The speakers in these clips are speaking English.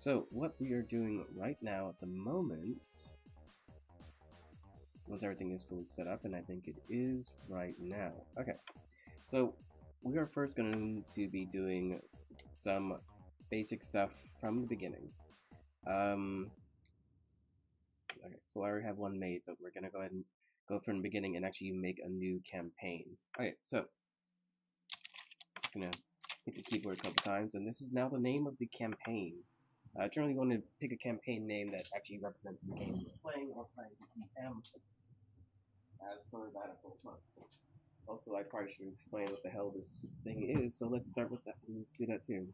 So what we are doing right now at the moment, once everything is fully set up, and I think it is right now. Okay, so we are first going to be doing some basic stuff from the beginning. Okay, so I already have one made, but we're gonna go ahead and go from the beginning and actually make a new campaign. Okay, so just gonna hit the keyboard a couple times, and this is now the name of the campaign. Generally, you want to pick a campaign name that actually represents the game you're playing or playing the DM as per that at full. Also, I probably should explain what the hell this thing is, so let's start with that. Let's do that too.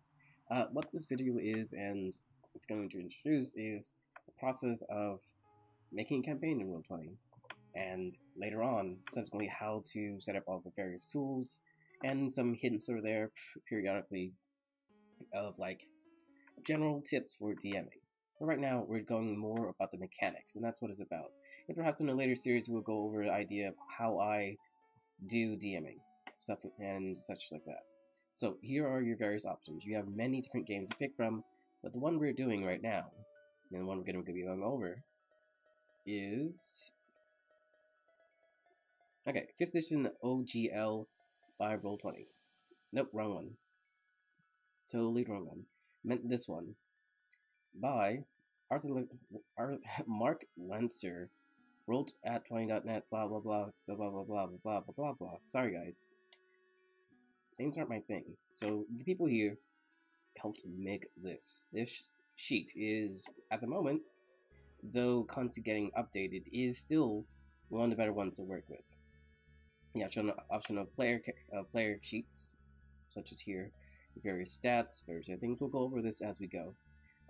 What this video is, and it's going to introduce, is the process of making a campaign in Roll20, and later on, subsequently, how to set up all the various tools, and some hints are there periodically of like general tips for DMing. But right now, we're going more about the mechanics, and that's what it's about. And perhaps in a later series, we'll go over the idea of how I do DMing, stuff and such like that. So here are your various options. You have many different games to pick from, but the one we're doing right now, and the one we're going to be going over, is... okay, 5th edition OGL by roll20. Nope, wrong one. Totally wrong one. Meant this one. By Mark Lenser. Rolled at 20.net, blah blah blah, blah blah blah blah blah blah blah blah. Sorry guys. Names aren't my thing. So the people here helped make this. This sheet is, at the moment, though constantly getting updated, is still one of the better ones to work with. The option of player sheets, such as here, various stats, various other things. We'll go over this as we go.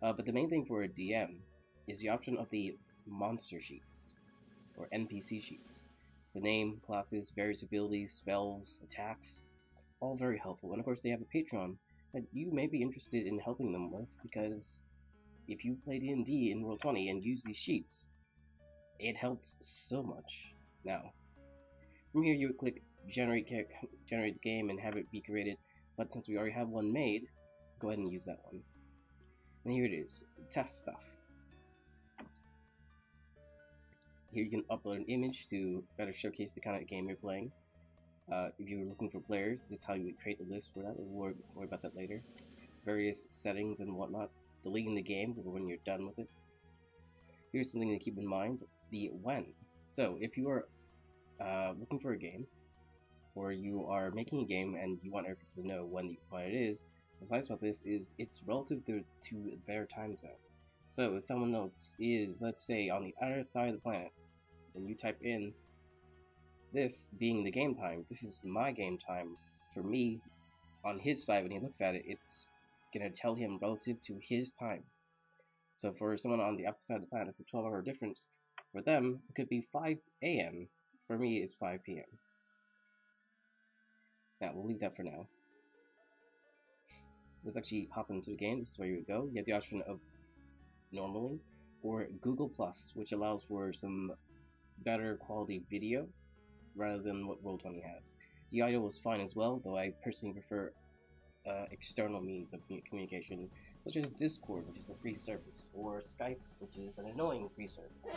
But the main thing for a DM is the option of the monster sheets, or NPC sheets. The name, classes, various abilities, spells, attacks, all very helpful. And of course they have a Patreon that you may be interested in helping them with, because if you play D&D in Roll20 and use these sheets, it helps so much. Now, from here you would click generate the game and have it be created, but since we already have one made, go ahead and use that one. And here it is, test stuff. Here you can upload an image to better showcase the kind of game you're playing. If you're looking for players, this is how you would create a list for that. We'll worry about that later. Various settings and whatnot. Deleting the game when you're done with it. Here's something to keep in mind, the when. So if you are looking for a game, or you are making a game and you want everyone to know when it is, what's nice about this is it's relative to their time zone. So if someone else is, let's say, on the other side of the planet, and you type in this being the game time, this is my game time, for me, on his side, when he looks at it, it's going to tell him relative to his time. So for someone on the opposite side of the planet, it's a 12-hour difference. For them, it could be 5 a.m. For me, it's 5 p.m. Now, we'll leave that for now. Let's actually hop into the game. This is where you would go. You have the option of normally, or Google+, which allows for some better quality video rather than what Roll20 has. The audio was fine as well, though I personally prefer external means of communication, such as Discord, which is a free service, or Skype, which is an annoying free service.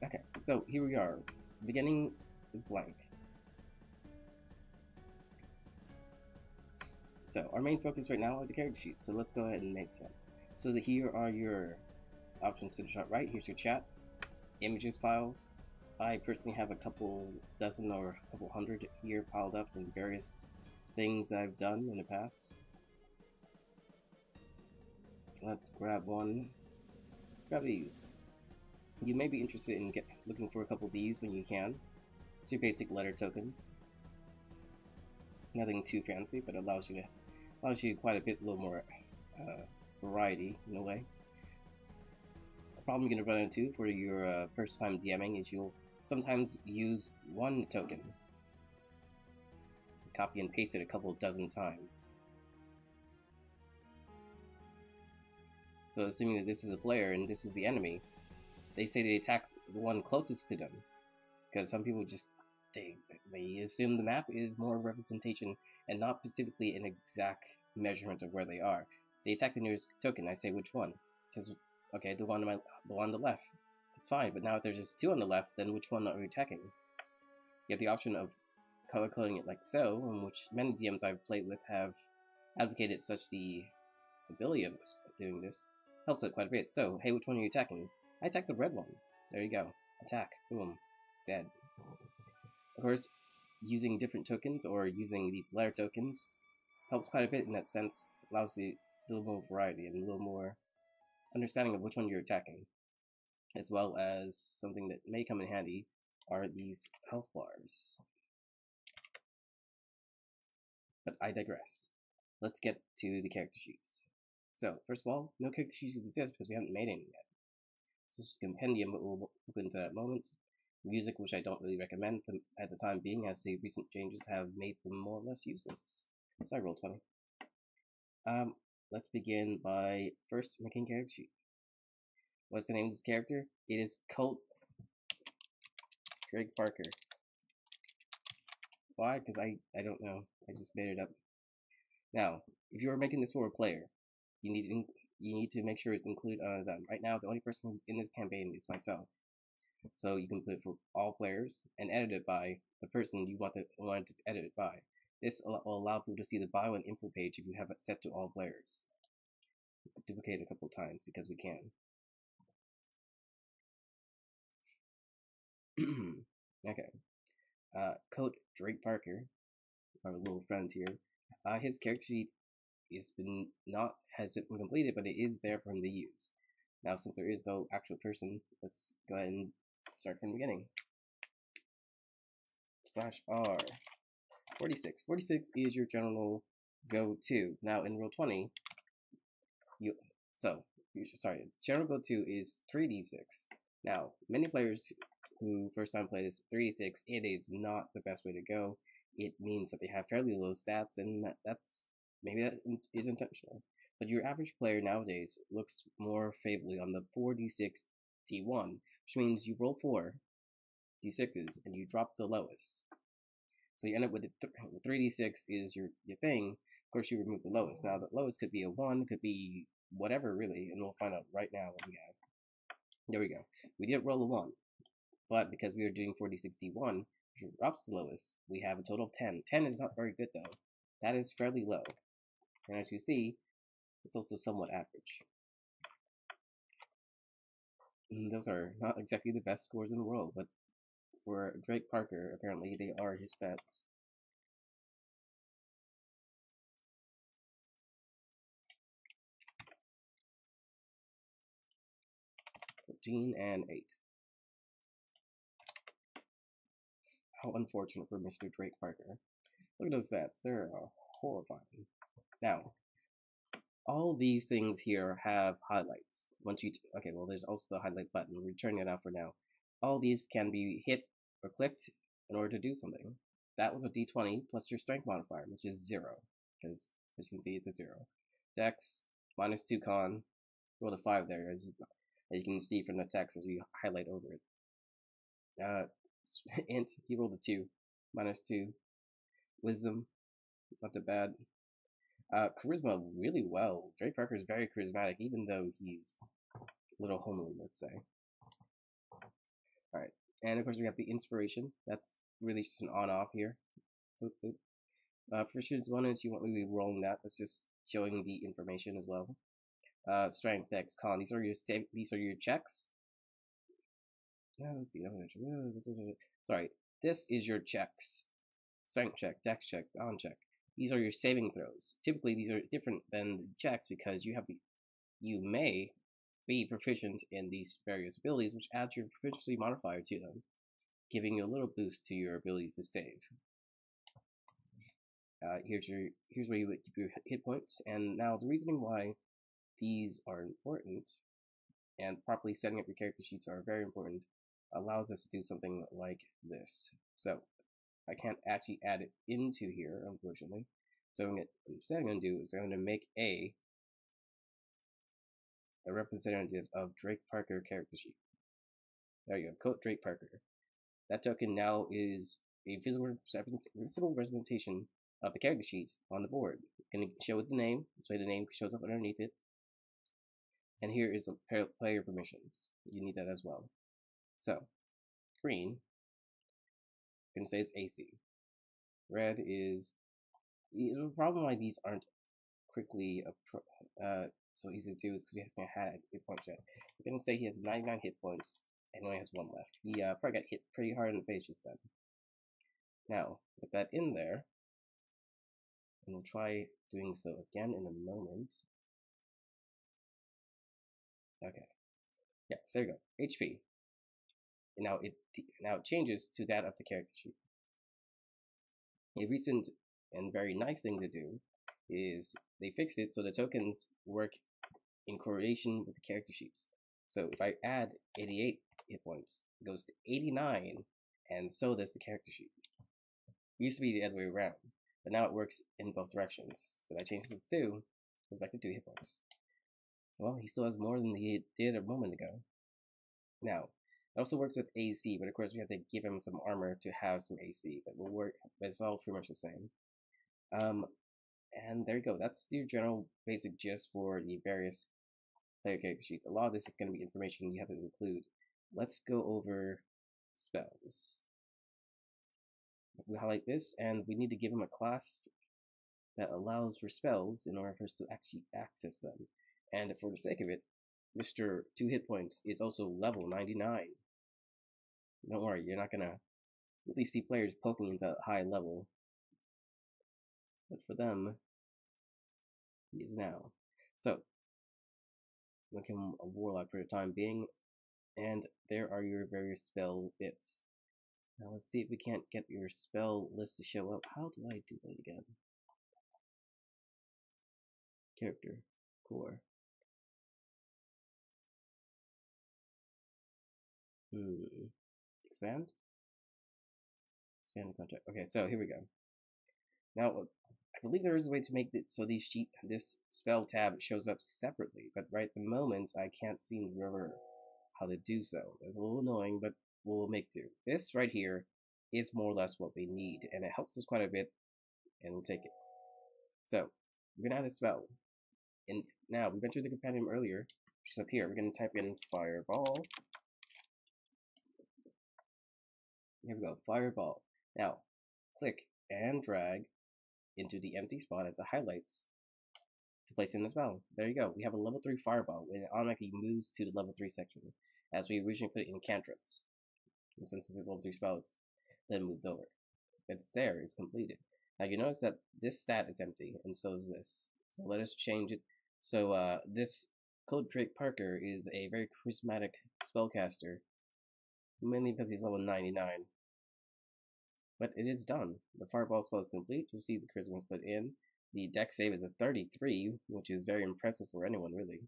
Okay, so here we are. The beginning is blank. So our main focus right now are the character sheets, so let's go ahead and make some. So here are your options to the top right. Here's your chat, images files. I personally have a couple dozen or a couple hundred here piled up from various things that I've done in the past. Let's grab one. Grab these. You may be interested in looking for a couple of these when you can. It's your basic letter tokens. Nothing too fancy, but it allows you quite a little more variety in a way. A problem you're going to run into for your first time DMing is you'll sometimes use one token, copy and paste it a couple dozen times. So assuming that this is a player and this is the enemy, they say they attack the one closest to them, because some people just they assume the map is more representation and not specifically an exact measurement of where they are. They attack the nearest token. I say which one. It says, okay, the one on the left. It's fine, but now if there's just two on the left, then which one are we attacking? You have the option of color coding it like so, in which many DMs I've played with have advocated such the ability of doing this. Helps it quite a bit. So, hey, which one are you attacking? I attack the red one. There you go. Attack. Boom. It's dead. Of course, using different tokens or using these layer tokens helps quite a bit in that sense. Allows you a little more variety and a little more understanding of which one you're attacking. As well as something that may come in handy are these health bars. But I digress. Let's get to the character sheets. So, first of all, no character sheets exist because we haven't made any yet. So this is a compendium, but we'll look into that moment. Music, which I don't really recommend at the time being, as the recent changes have made them more or less useless. Sorry, roll20. Let's begin by first making character sheet. What's the name of this character? It is Colt Drake Parker. Why? Because I don't know. I just made it up. Now, if you are making this for a player, you need to make sure it's included on them. Right now, the only person who's in this campaign is myself. So you can put it for all players and edit it by the person you want to edit it by. This will allow people to see the bio and info page if you have it set to all players. Duplicate it a couple times because we can. Okay. Coat Drake Parker, our little friend here. His character sheet hasn't been completed, but it is there for him to use. Now, since there is no actual person, let's go ahead and start from the beginning. /R 46. 46 is your general go-to. Now in roll20, general go-to is 3d6. Now, many players who first time play this 3d6, it is not the best way to go. It means that they have fairly low stats, and maybe that is intentional. But your average player nowadays looks more favorably on the 4d6 d1, which means you roll 4 d6s and you drop the lowest. So you end up with 3d6 is your thing. Of course, you remove the lowest. Now, the lowest could be a 1, could be whatever, really, and we'll find out right now what we have. There we go. We did roll a 1, but because we are doing 4d6 d1, which drops the lowest, we have a total of 10. 10 is not very good, though. That is fairly low. And as you see, it's also somewhat average. And those are not exactly the best scores in the world, but for Drake Parker, apparently they are his stats. and 8. How unfortunate for Mr. Drake Parker. Look at those stats. They're horrifying. Now, all these things here have highlights. Okay, well, there's also the highlight button. We're turning it off for now. All these can be hit or clicked in order to do something. That was a d20 plus your strength modifier, which is 0, because as you can see, it's a 0. Dex, -2 con, roll a 5 there, as you can see from the text as we highlight over it. Int, he rolled a 2, -2. Wisdom, not that bad. Charisma, really well. Drake Parker is very charismatic, even though he's a little homely, let's say. Alright, and of course we have the inspiration. That's really just an on-off here. Proficiency bonus, you won't really be rolling that. That's just showing the information as well. Strength, Dex, Con. These are your checks. Let's see. Sorry, this is your checks. Strength check, Dex check, Con check. These are your saving throws. Typically, these are different than the checks because you may be proficient in these various abilities, which adds your proficiency modifier to them, giving you a little boost to your abilities to save. Here's where you keep your hit points, and now the reasoning why these are important and properly setting up your character sheets are very important allows us to do something like this. So I can't actually add it into here, unfortunately. So instead I'm going to do is I'm going to make a representative of Drake Parker character sheet. There you go, Coat Drake Parker. That token now is a physical representation of the character sheets on the board. You can show it the name, so the name shows up underneath it. And here is the player permissions. You need that as well. So, green, you can say it's AC. Red is the problem why these aren't quickly so easy to do is because he hasn't had hit points yet. We're gonna say he has 99 hit points and only has 1 left. He probably got hit pretty hard in the face just then. Now, put that in there, and we'll try doing so again in a moment. Okay. Yeah, so there you go. HP. And now it changes to that of the character sheet. A recent and very nice thing to do is they fixed it so the tokens work in correlation with the character sheets. So if I add 88 hit points, it goes to 89, and so does the character sheet. It used to be the other way around, but now it works in both directions. So if I change this to 2, it goes back to 2 hit points. Well, he still has more than he did a moment ago. Now, it also works with AC, but of course we have to give him some armor to have some AC, but will work. But it's all pretty much the same. And there you go. That's the general basic gist for the various player character sheets. A lot of this is going to be information you have to include. Let's go over spells. We highlight this, and we need to give him a class that allows for spells in order for us to actually access them. And for the sake of it, Mr. 2 hit points is also level 99. Don't worry, you're not gonna really see players poking into a high level. But for them, he is now. So, make him a warlock for the time being. And there are your various spell bits. Now let's see if we can't get your spell list to show up. How do I do that again? Character. Core. Expand? Expand the contract. Okay, so here we go. Now, I believe there is a way to make it so this spell tab shows up separately, but right at the moment, I can't seem to remember how to do so. It's a little annoying, but we'll make do. This right here is more or less what we need, and it helps us quite a bit, and we'll take it. So, we're going to add a spell. And now, we mentioned the companion earlier, which is up here. We're going to type in Fireball. Here we go, Fireball. Now, click and drag into the empty spot as it highlights to place in the spell. There you go. We have a level 3 Fireball, and it automatically moves to the level 3 section, as we originally put it in cantrips. And since this is a level 3 spell, it's then moved over. It's there, it's completed. Now you notice that this stat is empty, and so is this. So let us change it. So this Code Drake Parker is a very charismatic spellcaster, mainly because he's level 99. But it is done. The Fireball spell is complete. You'll see the charisma put in. The dex save is a 33, which is very impressive for anyone, really.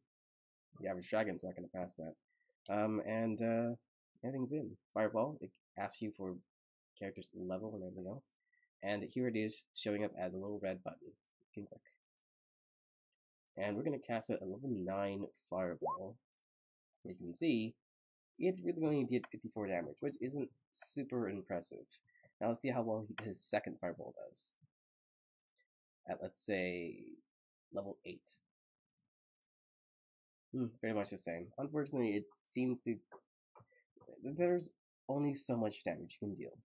The average dragon's not going to pass that. Everything's in. Fireball, it asks you for character's level and everything else. And here it is, showing up as a little red button. You can click. And we're going to cast a level 9 Fireball. As you can see, it really only did 54 damage, which isn't super impressive. Now let's see how well his second Fireball does. At, let's say, level 8. Very much the same. Unfortunately, it seems to... There's only so much damage you can deal.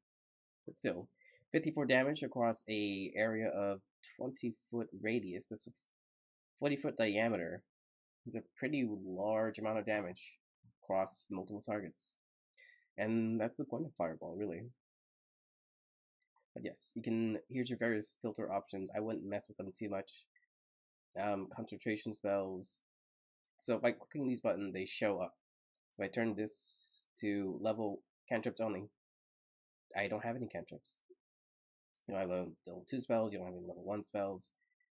But still, 54 damage across a area of 20-foot radius. That's a 40-foot diameter. It's a pretty large amount of damage across multiple targets. And that's the point of Fireball, really. But yes, you can, here's your various filter options. I wouldn't mess with them too much. Concentration spells. So by clicking these buttons, they show up. So if I turn this to level cantrips only, I don't have any cantrips. You don't have level 2 spells, you don't have any level 1 spells.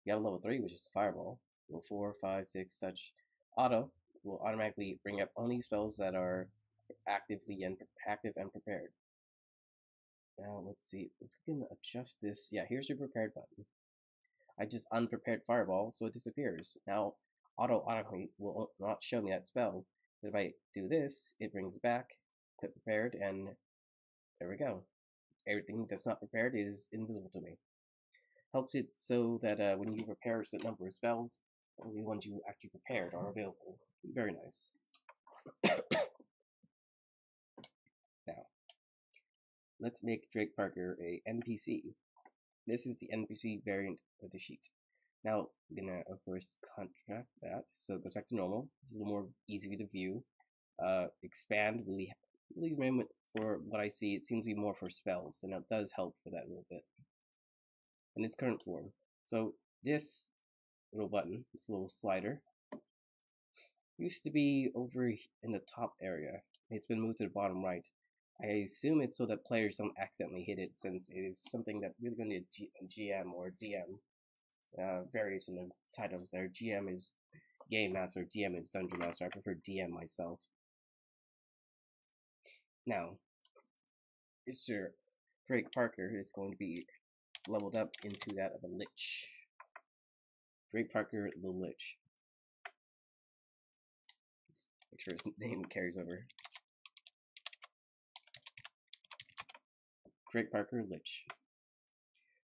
You have level 3, which is Fireball. Level 4, 5, 6, such. Auto will automatically bring up only spells that are active and prepared. Now, let's see if we can adjust this. Yeah, here's your prepared button. I just unprepared Fireball, so it disappears. Now, auto automatically will not show me that spell. But if I do this, it brings it back to prepared, and there we go. Everything that's not prepared is invisible to me. Helps it so that when you prepare a certain number of spells, only the ones you actually prepared are available. Very nice. Now, let's make Drake Parker a NPC. This is the NPC variant of the sheet. Now, I'm gonna, of course, contract that so it goes back to normal. This is a little more easy to view. Expand really for what I see, it seems to be more for spells, and it does help for that a little bit in its current form. So this little button, this little slider, used to be over in the top area. It's been moved to the bottom right. I assume it's so that players don't accidentally hit it, since it is something that really going to need a GM or DM. Varies in the titles there. GM is Game Master, DM is Dungeon Master. I prefer DM myself. Now, Mr. Drake Parker is going to be leveled up into that of a Lich. Drake Parker the Lich. Let's make sure his name carries over. Drake Parker Lich.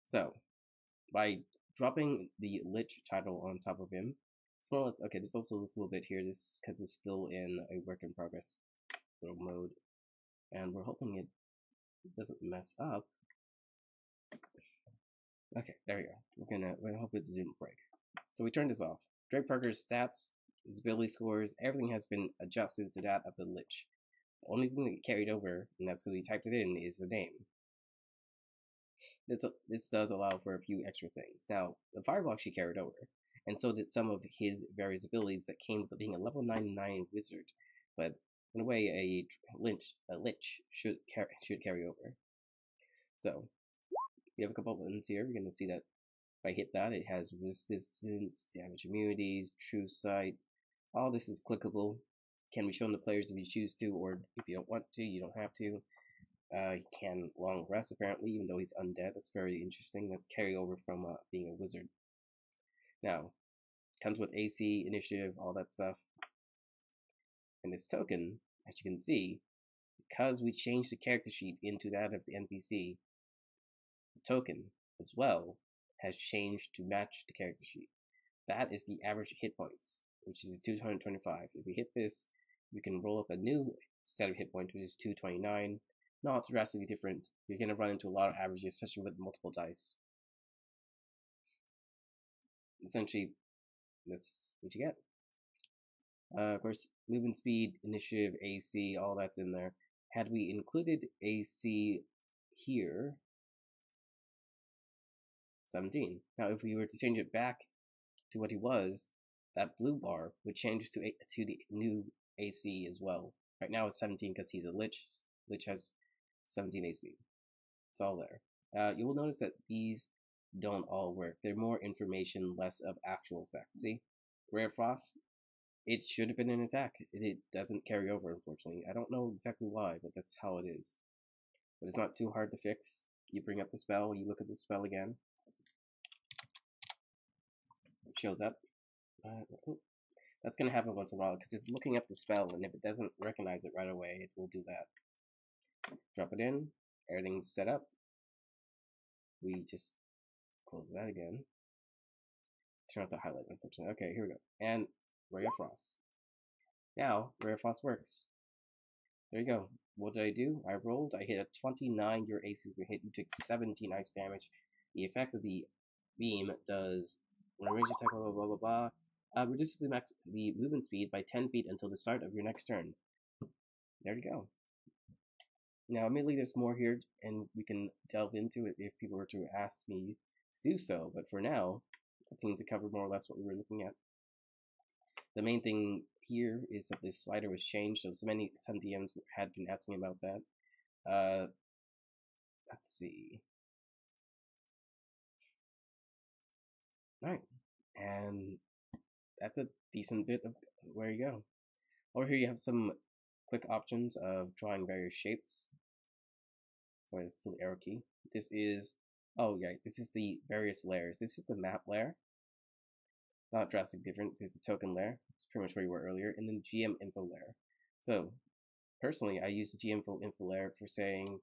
So, by dropping the Lich title on top of him, it's more or less, okay, there's also this little bit here, this because it's still in a work in progress mode, and we're hoping it doesn't mess up. Okay, there we go. We're gonna hope it didn't break. So we turn this off. Drake Parker's stats, his ability scores, everything has been adjusted to that of the Lich. The only thing that carried over, and that's because he typed it in, is the name. This does allow for a few extra things. Now, the Fireball actually carried over, and so did some of his various abilities that came with being a level 99 wizard. But in a way, a Lich should carry over. So we have a couple of buttons here. We're going to see that if I hit that, it has resistance, damage immunities, true sight. All this is clickable. Can be shown to players if you choose to, or if you don't want to, you don't have to. He can long rest apparently, even though he's undead. That's very interesting. That's carryover from being a wizard. Now, comes with AC, initiative, all that stuff. And this token, as you can see, because we changed the character sheet into that of the NPC, the token as well has changed to match the character sheet. That is the average hit points, which is 225. If we hit this, we can roll up a new set of hit points, which is 229. Not drastically different. You're going to run into a lot of averages, especially with multiple dice. Essentially, that's what you get. Of course, movement speed, initiative, AC, all that's in there. Had we included AC here, 17. Now, if we were to change it back to what he was, that blue bar would change to the new AC as well. Right now it's 17 because he's a Lich. Lich has 17 AC. It's all there. You will notice that these don't all work. They're more information, less of actual effects. See? Rare Frost, it should have been an attack. It doesn't carry over, unfortunately. I don't know exactly why, but that's how it is. But it's not too hard to fix. You bring up the spell, you look at the spell again. It shows up. That's going to happen once in a while, because it's looking up the spell, and if it doesn't recognize it right away, it will do that. Drop it in. Everything's set up. We just close that again. Turn off the highlight, unfortunately. Okay, here we go. And Ray of Frost. Now, Ray of Frost works. There you go. What did I do? I rolled. I hit a 29. Your AC will hit. You took 17 ice damage. The effect of the beam does, when a range attack, blah, blah, blah, blah, blah, reduces the movement speed by 10 feet until the start of your next turn. There you go. Now, admittedly, there's more here, and we can delve into it if people were to ask me to do so. But for now, it seems to cover more or less what we were looking at. The main thing here is that this slider was changed, so some DMs had been asking about that. Let's see. Alright, and that's a decent bit of where you go. Over here you have some quick options of drawing various shapes. Sorry, that's still the arrow key. This is, oh yeah, this is the various layers. This is the map layer. Not drastically different. There's the token layer. It's pretty much where you were earlier. And then GM info layer. So, personally, I use the GM info layer for saying,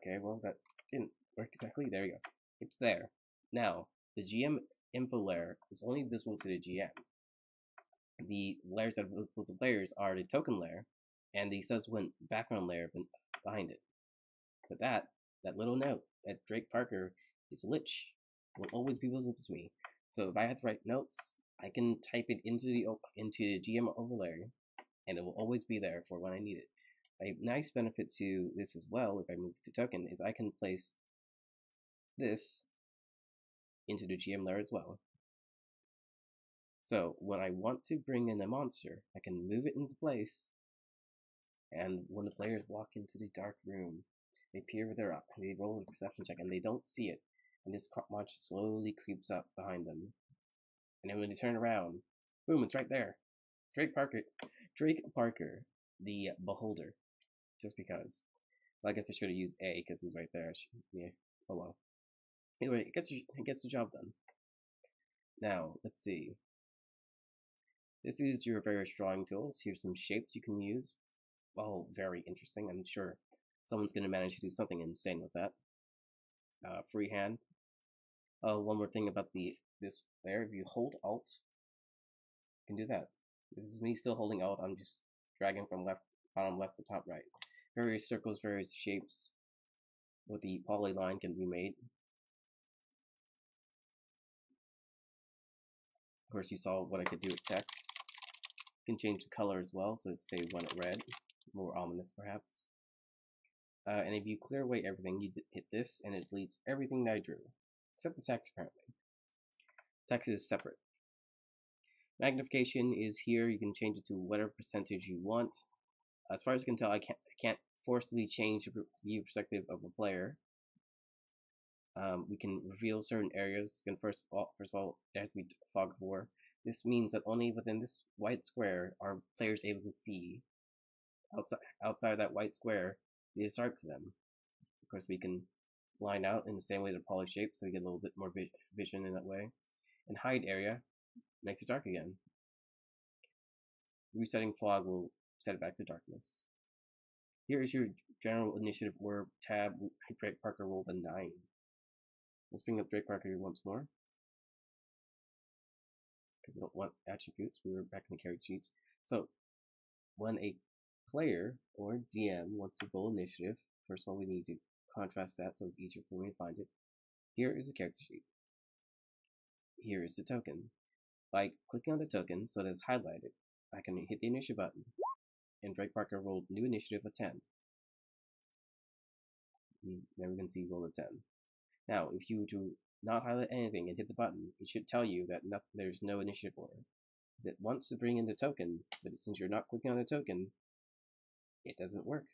Okay, well, that didn't work exactly. There you go. It's there. Now, the GM info layer is only visible to the GM. The layers that are visible to players are the token layer and the subsequent background layer behind it. But that little note that Drake Parker is a lich will always be visible to me. So if I have to write notes, I can type it into the GM overlay, and it will always be there for when I need it. A nice benefit to this as well, if I move to token, is I can place this into the GM layer as well. So when I want to bring in a monster, I can move it into place, and when the players walk into the dark room, they peer with their eye, they roll a perception check, and they don't see it, and this monster slowly creeps up behind them. And then when they turn around, boom, it's right there. Drake Parker, the Beholder. Just because. Well, I guess I should have used A because he's right there. Yeah. Oh well. Anyway, it gets the job done. Now, let's see. This is your various drawing tools. Here's some shapes you can use. Oh, very interesting. I'm sure someone's going to manage to do something insane with that. Freehand. Oh, one more thing about this there. If you hold Alt, you can do that. This is me still holding Alt. I'm just dragging from bottom left to top right. Various circles, various shapes with the polyline can be made. Of course, you saw what I could do with text. You can change the color as well, so say one red, more ominous perhaps. And if you clear away everything, you hit this, and it deletes everything that I drew, except the text apparently. Text is separate. Magnification is here. You can change it to whatever percentage you want. As far as I can tell, I can't forcibly change the view perspective of a player. We can reveal certain areas. And first of all, it has to be fog of war. This means that only within this white square are players able to see. Outside that white square, it is dark to them. Of course, we can line out in the same way to poly shape, so we get a little bit more vision in that way. And hide area makes it dark again. Resetting fog will set it back to darkness. Here is your general initiative order tab. Drake Parker rolled a 9. Let's bring up Drake Parker once more. We don't want attributes. We were back in the character sheets. So when a player or DM wants to roll initiative, first of all, we need to contrast that so it's easier for me to find it. Here is the character sheet. Here is the token. By clicking on the token so that it's highlighted, I can hit the initiative button, and Drake Parker rolled new initiative of 10. There we can see roll a 10. Now, if you do not highlight anything and hit the button, it should tell you that there's no initiative order. It wants to bring in the token, but since you're not clicking on the token, it doesn't work.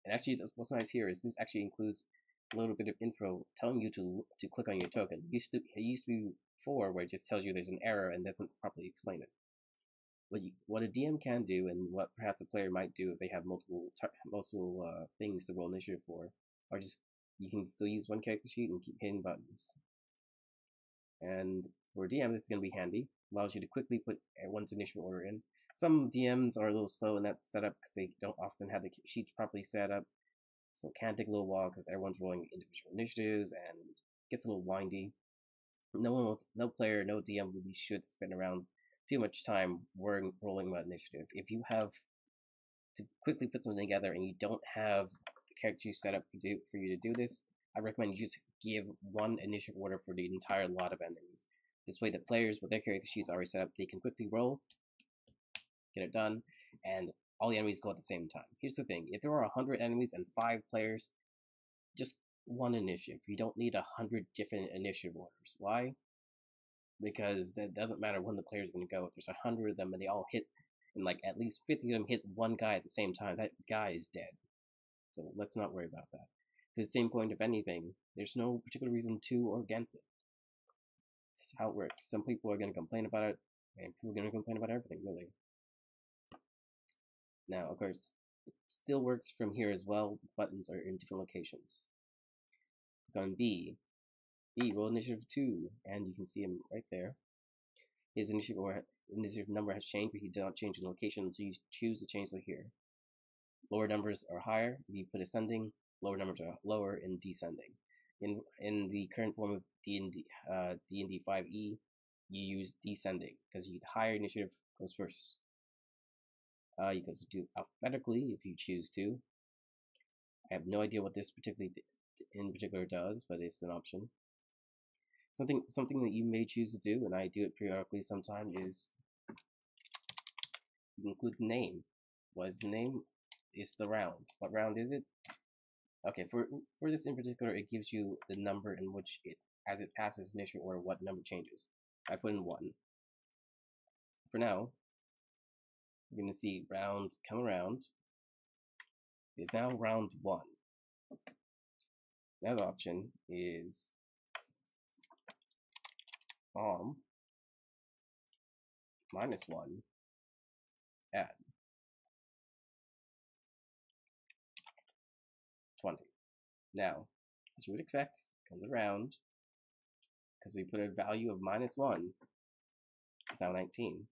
And actually, what's nice here is this actually includes a little bit of info telling you to click on your token. It used to be before where it just tells you there's an error and doesn't properly explain it. What a DM can do, and what perhaps a player might do if they have multiple things to roll initiative for, are just you can still use one character sheet and keep hitting buttons. And for a DM, this is going to be handy. Allows you to quickly put one's initiative order in. Some DMs are a little slow in that setup because they don't often have the sheets properly set up. So it can take a little while because everyone's rolling individual initiatives and it gets a little windy. No player, no DM really should spend around too much time rolling that initiative. If you have to quickly put something together and you don't have the character set up for you to do this, I recommend you just give one initiative order for the entire lot of enemies. This way the players with their character sheets already set up, they can quickly roll, get it done, and all the enemies go at the same time. Here's the thing, if there are 100 enemies and 5 players, just one initiative. You don't need 100 different initiative orders. Why? Because that doesn't matter when the player's going to go. If there's 100 of them and they all hit, and like at least 50 of them hit one guy at the same time, that guy is dead. So let's not worry about that. To the same point, if anything, there's no particular reason to or against it. This is how it works. Some people are going to complain about it, and people are going to complain about everything, really. Now, of course, it still works from here as well. The buttons are in different locations. Click on B, roll initiative 2, and you can see him right there. His initiative number has changed, but he did not change the location, so you choose to change it here. Lower numbers are higher. If you put ascending, lower in descending. In the current form of D&D 5e, you use descending because higher initiative goes first. You can do alphabetically if you choose to. I have no idea what this in particular does, but it's an option. Something that you may choose to do, and I do it periodically sometimes, is you include the name. What is the name? It's the round. What round is it? Okay, for this in particular, it gives you the number in which as it passes initial order, what number changes. I put in 1. For now, you're going to see round come around. It's now round 1. Another option is -1 add 20. Now, as you would expect, comes around, because we put a value of -1, it's now 19.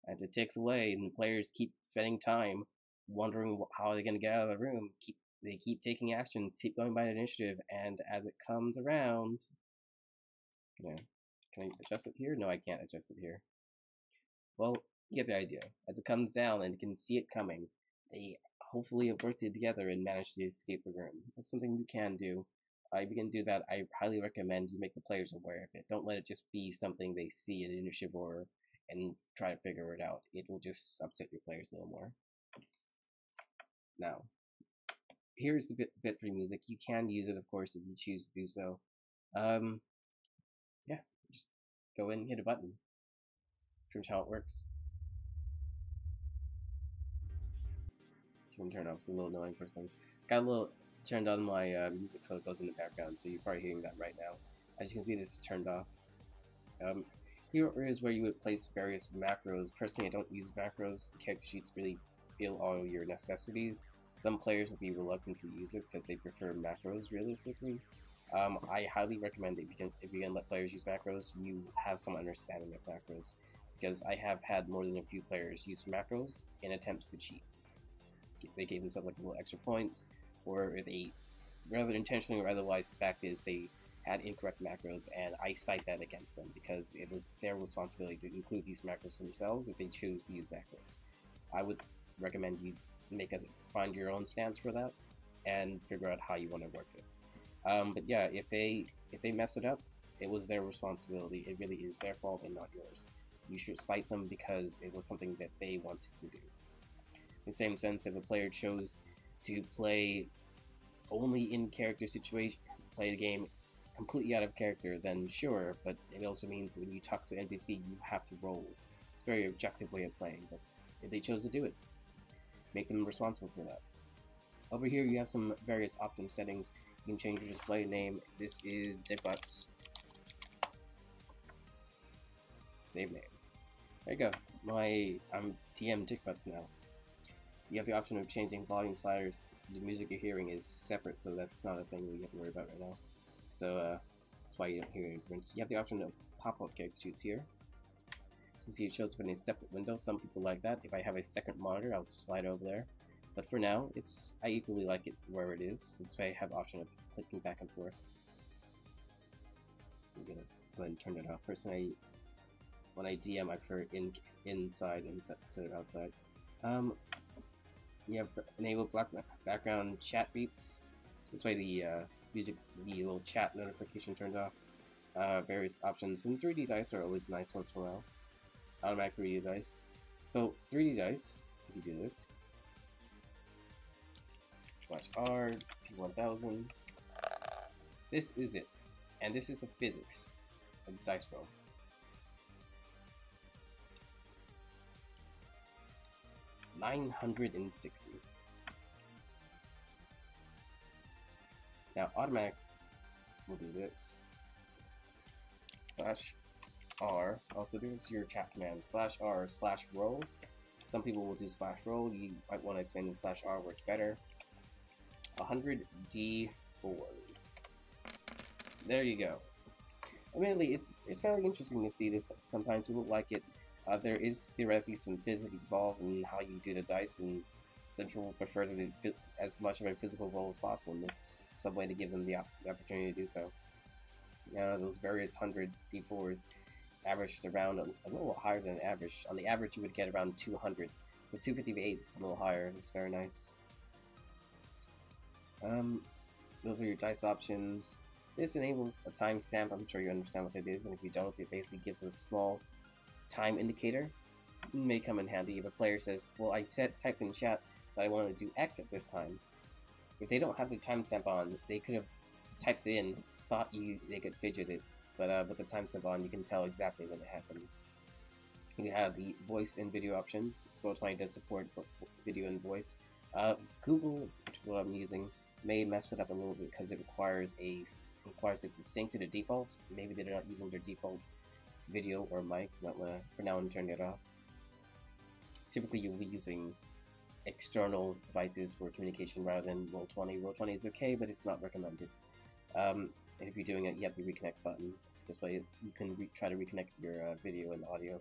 As it ticks away and the players keep spending time wondering how they're going to get out of the room, they keep taking action, keep going by the initiative, and as it comes around, can I adjust it here? No, I can't adjust it here. Well, you get the idea. As it comes down and you can see it coming, they hopefully have worked it together and managed to escape the room. That's something you can do. If you can do that, I highly recommend you make the players aware of it. Don't let it just be something they see in initiative order and try to figure it out. It will just upset your players a little more. Now, here's the bit-free music. You can use it, of course, if you choose to do so. Yeah, just go in and hit a button. Here's how it works. Just gonna turn off. It's a little annoying first thing. Got a little turned on my music so it goes in the background, so you're probably hearing that right now. As you can see, this is turned off. Here is where you would place various macros. Personally, I don't use macros. The character sheets really fill all your necessities. Some players will be reluctant to use it because they prefer macros realistically. I highly recommend that if you can let players use macros, you have some understanding of macros. Because I have had more than a few players use macros in attempts to cheat. They gave themselves like little extra points, or they, rather intentionally or otherwise, the fact is they had incorrect macros, and I cite that against them because it was their responsibility to include these macros themselves if they choose to use macros. I would recommend you find your own stance for that and figure out how you want to work it. But yeah, if they mess it up, it was their responsibility. It really is their fault and not yours. You should cite them because it was something that they wanted to do. In the same sense, if a player chose to play only in character situation, play the game completely out of character, then sure, but it also means when you talk to an NPC, you have to roll. It's a very objective way of playing, but if they chose to do it, make them responsible for that. Over here, you have some various option settings. You can change your display name. This is Dickbutts. Save name. There you go. I'm TM Dickbutts now. You have the option of changing volume sliders. The music you're hearing is separate, so that's not a thing we have to worry about right now. So that's why you don't hear any difference. You have the option of pop-up character shoots here. You see it shows up in a separate window. Some people like that. If I have a second monitor, I'll slide over there. But for now, I equally like it where it is, since I have the option of clicking back and forth. I'm gonna go ahead and turn it off. Personally, when I DM, I prefer inside instead of outside. You have enable background chat beats. This way the little chat notification turns off. Various options, and 3D dice are always nice once in a while. Automatic 3D dice. So 3D dice, if you do this, /R T1000. This is it, and this is the physics of the dice roll. $960. Now automatic will do this. /R. Also, this is your chat command. /R/roll. Some people will do /roll. You might want to explain them /R works better. 100 D4s. There you go. Admittedly, it's fairly interesting to see this. Sometimes people like it. There is theoretically some physics involved in how you do the dice, and Some people prefer to do as much of a physical role as possible, and this is some way to give them the opportunity to do so. Those various 100 D4s averaged around a little higher than average. On the average, you would get around 200. So 258 is a little higher. It's very nice. Those are your dice options. This enables a timestamp. I'm sure you understand what it is, and if you don't, it basically gives a small time indicator. It may come in handy if a player says, well, I typed in chat that I want to do X at this time. If they don't have the timestamp on, they could have typed it in, thought they could fidget it, but with the timestamp on, you can tell exactly when it happens. You have the voice and video options. Roll20 does support video and voice. Google, which is what I'm using, may mess it up a little bit because it requires it to sync to the default. Maybe they're not using their default video or mic. For now, I'm turning it off. Typically, you'll be using external devices for communication rather than roll20. Roll20 is okay, but it's not recommended. And if you're doing it, you have the reconnect button. This way, you can try to reconnect your video and audio.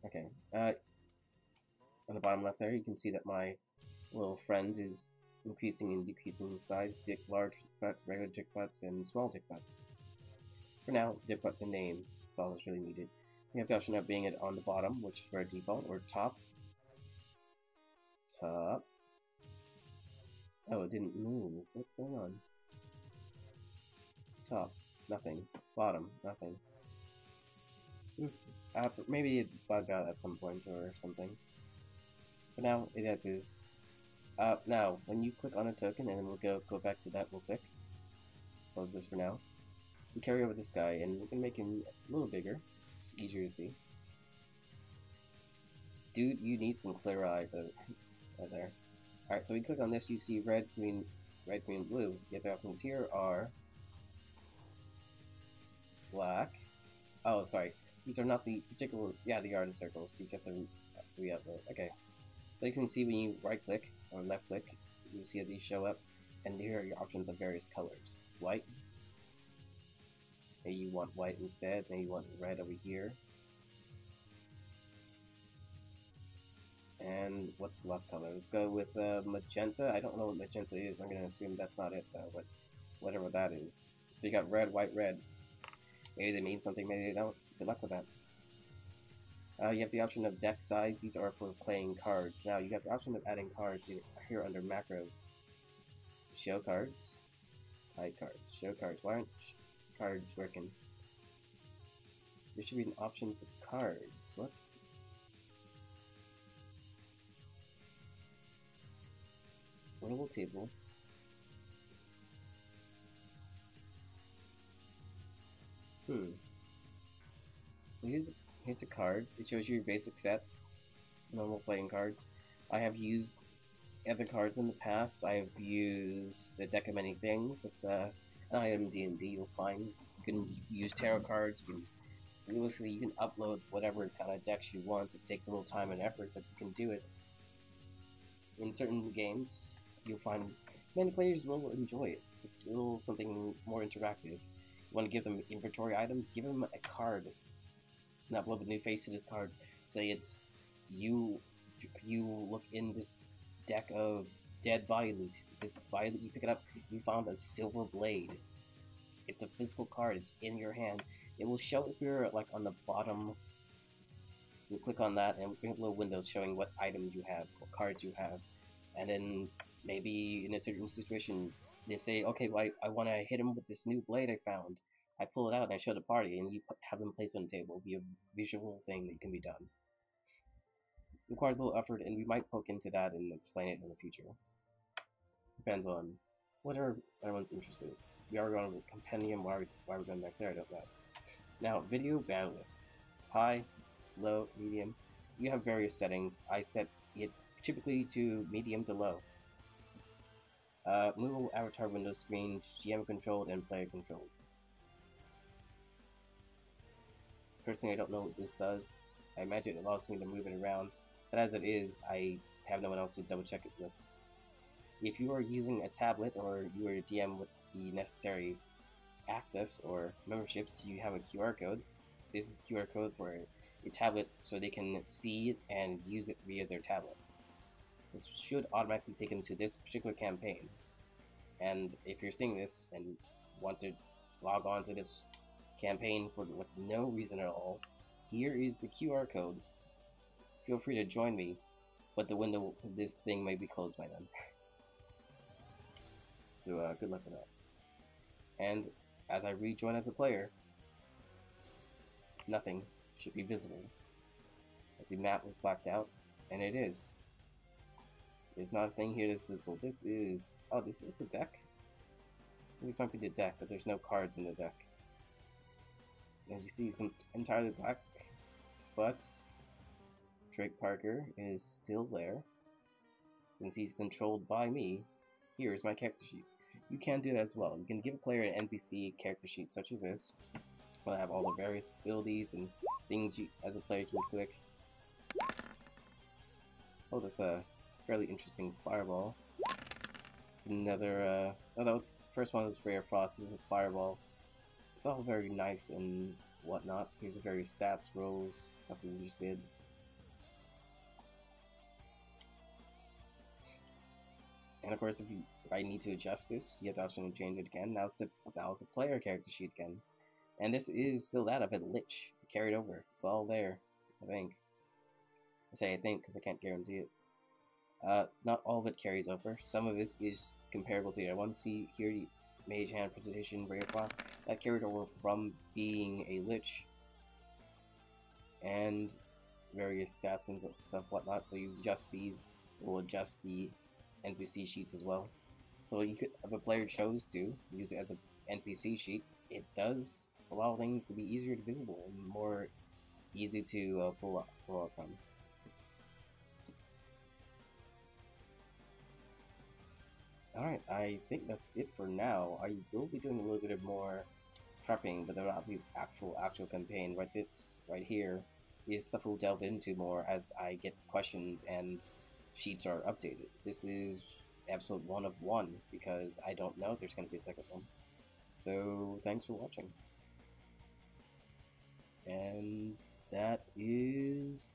Okay. On the bottom left there, you can see that my little friend is increasing and decreasing in size. Large dick butts, regular dick butts, and small dick butts. For now, dick butt the name. That's all that's really needed. We have the option of being it on the bottom, which is for default, or top. Top. Oh, it didn't move. What's going on? Top. Nothing. Bottom. Nothing. Maybe it bugged out at some point or something. But now, it as is. Now, when you click on a token, and then we'll go back to that real quick. Close this for now. We carry over this guy, and we can make him a little bigger. Easier to see. Dude, you need some clear eye right there. Alright, so we click on this, you see red, green, blue. The other options here are black. Oh, sorry. These are not the particular, yeah, they are the circles. So you just have to re-upload. Okay. So you can see when you right click or left click, you see these show up, and here are your options of various colors. White. Maybe you want white instead, maybe you want red over here. And what's the last color? Let's go with magenta. I don't know what magenta is. I'm going to assume that's not it, though, but whatever that is. So you got red, white, red. Maybe they mean something, maybe they don't. Good luck with that. You have the option of deck size. These are for playing cards. Now, you got the option of adding cards here under macros. Show cards. Hide cards. Show cards. Why aren't cards working? There should be an option for cards. What? Portable table. So here's the cards. It shows you your basic set. Normal playing cards. I have used other cards in the past. I have used the deck of many things. That's an item in D&D you'll find. You can use tarot cards. Realistically, you can upload whatever kind of decks you want. It takes a little time and effort, but you can do it. In certain games, you'll find many players will enjoy it. It's a little something more interactive. You want to give them inventory items, give them a card. And upload a new face to this card. Say it's you look in this deck of dead body loot. This body loot, you pick it up, you found a silver blade. It's a physical card, it's in your hand. It will show if you're like on the bottom. You click on that and bring up little windows showing what items you have, what cards you have. And then maybe in a certain situation, they say, okay, well, I want to hit him with this new blade I found. I pull it out and I show the party, and you have them placed on the table. It'll be a visual thing that can be done. It requires a little effort, and we might poke into that and explain it in the future. Depends on whatever everyone's interested in. We are going to compendium. Why we're going back there, I don't know. Now, video bandwidth. High, low, medium. You have various settings. I set it typically to medium to low. Movable avatar window screen, GM controlled and player controlled. Personally, I don't know what this does. I imagine it allows me to move it around, but as it is, I have no one else to double check it with. If you are using a tablet or you are a DM with the necessary access or memberships, you have a QR code. This is the QR code for a tablet so they can see it and use it via their tablet. This should automatically take them to this particular campaign. And if you're seeing this and want to log on to this campaign for with no reason at all, here is the QR code. Feel free to join me, but the window of this thing may be closed by then. So good luck with that. And as I rejoin as a player, nothing should be visible, as the map was blacked out, and it is. There's not a thing here that's visible. This is the deck? This might be the deck, but there's no cards in the deck. As you see, it's entirely black, but Drake Parker is still there. Since he's controlled by me, here's my character sheet. You can do that as well. You can give a player an NPC character sheet such as this. It'll have all the various abilities and things you, as a player, can click. Oh, that's a fairly interesting fireball. It's another, oh, that was, first one was Rare Frost. This is a fireball. It's all very nice and whatnot. Here's the various stats, rolls, stuff we just did. And of course, if I need to adjust this, you have the option to change it again. Now it's the player character sheet again. And this is still that of a Lich. Carried over. It's all there, I think. I say I think because I can't guarantee it. Not all of it carries over. Some of this is comparable to the other one. See here, the Mage Hand Presentation, Rare Frost. That carried over from being a Lich. And various stats and stuff, whatnot. So you adjust these, it will adjust the NPC sheets as well. So you could, if a player chose to use it as an NPC sheet, it does allow things to be easier to visible and more easy to pull up from. Alright, I think that's it for now. I will be doing a little bit of more prepping, but there will not be actual campaign. Right here is stuff we'll delve into more as I get questions and sheets are updated. This is episode 1 of 1 because I don't know if there's going to be a second one. So thanks for watching. And that is